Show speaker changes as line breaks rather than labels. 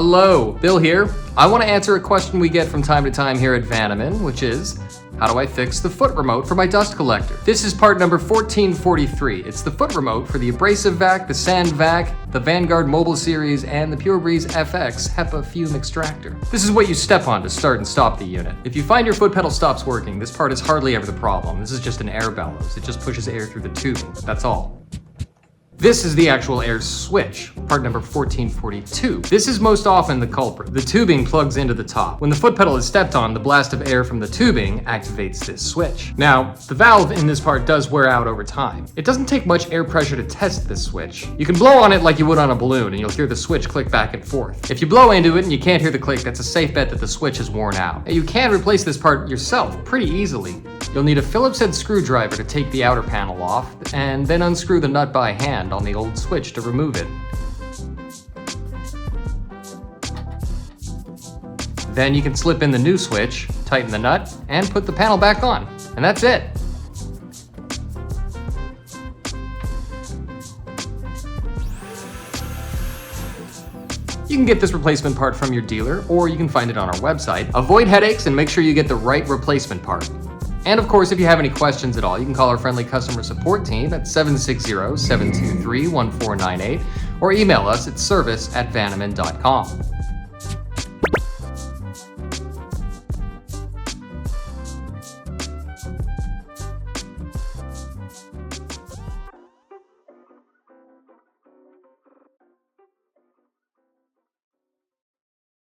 Hello, Bill here. I want to answer a question we get from time to time here at Vaniman, which is, how do I fix the foot remote for my dust collector? This is part number 1443. It's the foot remote for the Abrasive Vac, the SandVac, the Vanguard Mobile series, and the PureBreeze FX HEPA Fume Extractor. This is what you step on to start and stop the unit. If you find your foot pedal stops working, this part is hardly ever the problem. This is just an air bellows. It just pushes air through the tubing. That's all. This is the actual air switch, part number 1442. This is most often the culprit. The tubing plugs into the top. When the foot pedal is stepped on, the blast of air from the tubing activates this switch. Now, the valve in this part does wear out over time. It doesn't take much air pressure to test this switch. You can blow on it like you would on a balloon and you'll hear the switch click back and forth. If you blow into it and you can't hear the click, that's a safe bet that the switch is worn out. You can replace this part yourself pretty easily. You'll need a Phillips head screwdriver to take the outer panel off, and then unscrew the nut by hand on the old switch to remove it. Then you can slip in the new switch, tighten the nut, and put the panel back on. And that's it. You can get this replacement part from your dealer, or you can find it on our website. Avoid headaches and make sure you get the right replacement part. And of course, if you have any questions at all, you can call our friendly customer support team at 760-723-1498 or email us at service@vaniman.com.